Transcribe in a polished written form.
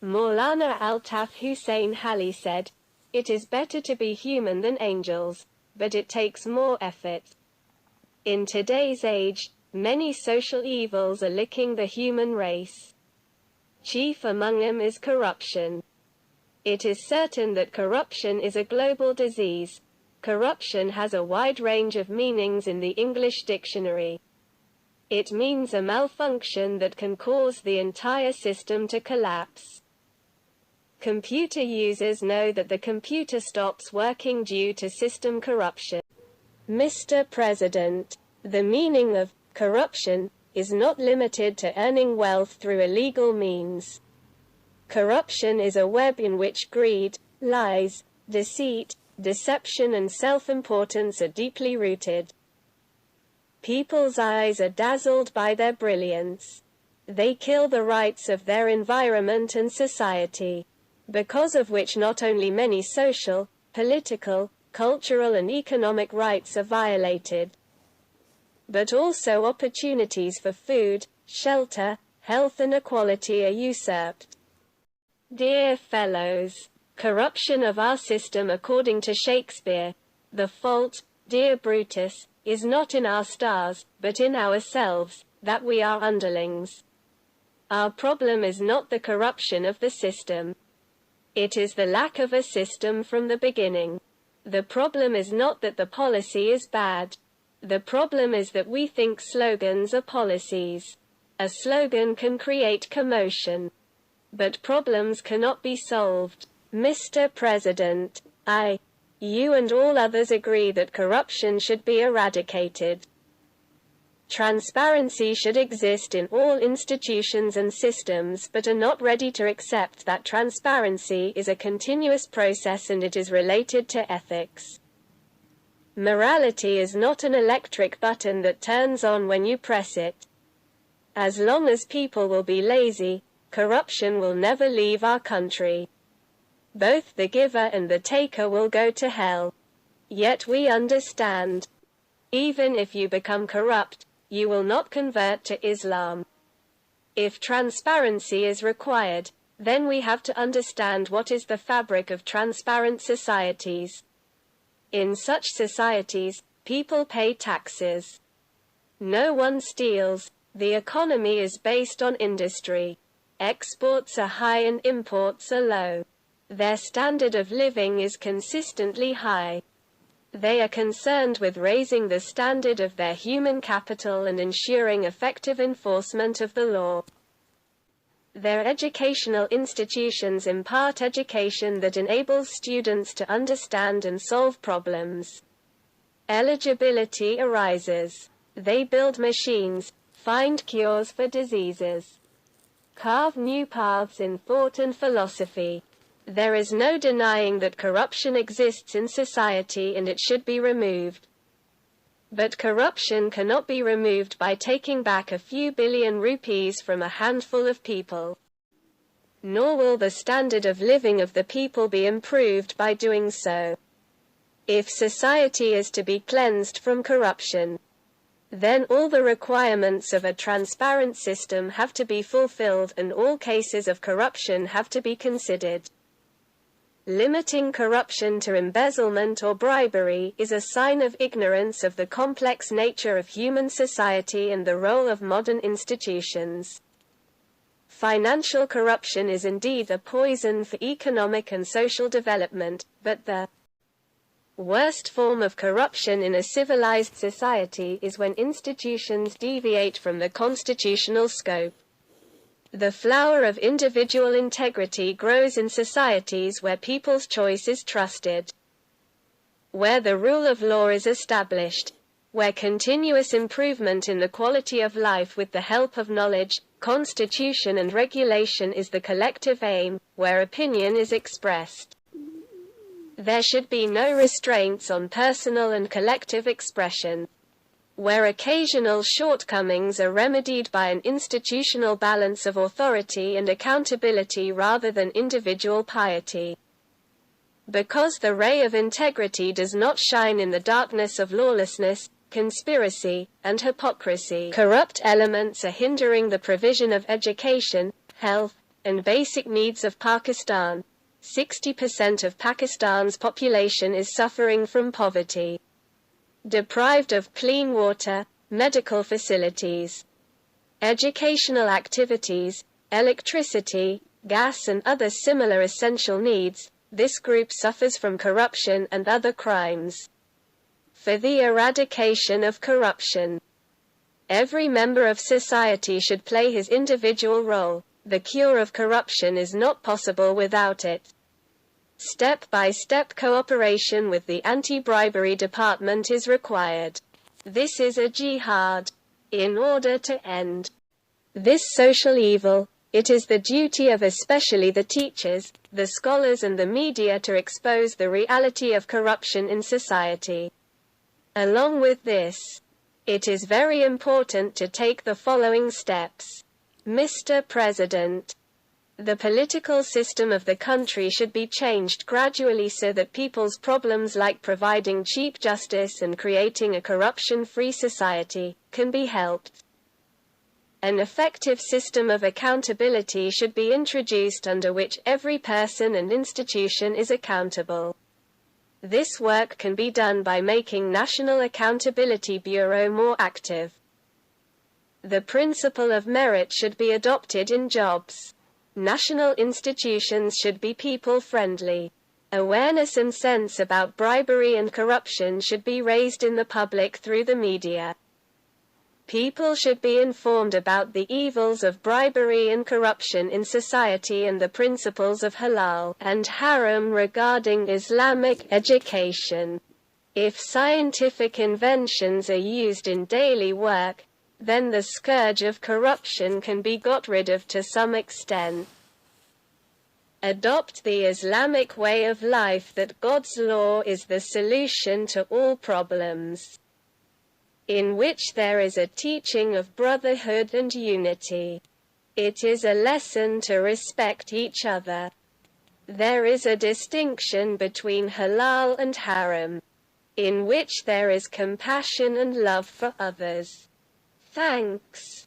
Maulana Altaf Hussein Hali said, "It is better to be human than angels, but it takes more effort." In today's age, many social evils are licking the human race. Chief among them is corruption. It is certain that corruption is a global disease. Corruption has a wide range of meanings in the English dictionary. It means a malfunction that can cause the entire system to collapse. Computer users know that the computer stops working due to system corruption. Mr. President, the meaning of corruption is not limited to earning wealth through illegal means. Corruption is a web in which greed, lies, deceit, deception and self-importance are deeply rooted. People's eyes are dazzled by their brilliance. They kill the rights of their environment and society, because of which not only many social, political, cultural and economic rights are violated, but also opportunities for food, shelter, health and equality are usurped. Dear fellows, corruption of our system according to Shakespeare, the fault, dear Brutus, is not in our stars, but in ourselves, that we are underlings. Our problem is not the corruption of the system. It is the lack of a system from the beginning. The problem is not that the policy is bad. The problem is that we think slogans are policies. A slogan can create commotion, but problems cannot be solved. Mr. President, you and all others agree that corruption should be eradicated. Transparency should exist in all institutions and systems, but are not ready to accept that transparency is a continuous process and it is related to ethics. Morality is not an electric button that turns on when you press it. As long as people will be lazy, corruption will never leave our country. Both the giver and the taker will go to hell. Yet we understand. Even if you become corrupt, you will not convert to Islam. If transparency is required, then we have to understand what is the fabric of transparent societies. In such societies, people pay taxes. No one steals. The economy is based on industry. Exports are high and imports are low. Their standard of living is consistently high. They are concerned with raising the standard of their human capital and ensuring effective enforcement of the law. Their educational institutions impart education that enables students to understand and solve problems. Eligibility arises. They build machines, find cures for diseases, carve new paths in thought and philosophy. There is no denying that corruption exists in society and it should be removed. But corruption cannot be removed by taking back a few billion rupees from a handful of people. Nor will the standard of living of the people be improved by doing so. If society is to be cleansed from corruption, then all the requirements of a transparent system have to be fulfilled and all cases of corruption have to be considered. Limiting corruption to embezzlement or bribery is a sign of ignorance of the complex nature of human society and the role of modern institutions. Financial corruption is indeed a poison for economic and social development, but the worst form of corruption in a civilized society is when institutions deviate from the constitutional scope. The flower of individual integrity grows in societies where people's choice is trusted, where the rule of law is established, where continuous improvement in the quality of life with the help of knowledge, constitution and regulation is the collective aim, where opinion is expressed. There should be no restraints on personal and collective expression, where occasional shortcomings are remedied by an institutional balance of authority and accountability rather than individual piety. Because the ray of integrity does not shine in the darkness of lawlessness, conspiracy, and hypocrisy. Corrupt elements are hindering the provision of education, health, and basic needs of Pakistan. 60% of Pakistan's population is suffering from poverty, deprived of clean water, medical facilities, educational activities, electricity, gas and other similar essential needs. This group suffers from corruption and other crimes. For the eradication of corruption, every member of society should play his individual role. The cure of corruption is not possible without it. Step-by-step cooperation with the anti-bribery department is required. This is a jihad. In order to end this social evil, it is the duty of especially the teachers, the scholars and the media to expose the reality of corruption in society. Along with this, it is very important to take the following steps. Mr. President, the political system of the country should be changed gradually so that people's problems like providing cheap justice and creating a corruption-free society can be helped. An effective system of accountability should be introduced under which every person and institution is accountable. This work can be done by making National Accountability Bureau more active. The principle of merit should be adopted in jobs. National institutions should be people-friendly. Awareness and sense about bribery and corruption should be raised in the public through the media. People should be informed about the evils of bribery and corruption in society and the principles of halal and haram regarding Islamic education. If scientific inventions are used in daily work, then the scourge of corruption can be got rid of to some extent. Adopt the Islamic way of life that God's law is the solution to all problems, in which there is a teaching of brotherhood and unity. It is a lesson to respect each other. There is a distinction between halal and haram, in which there is compassion and love for others. Thanks.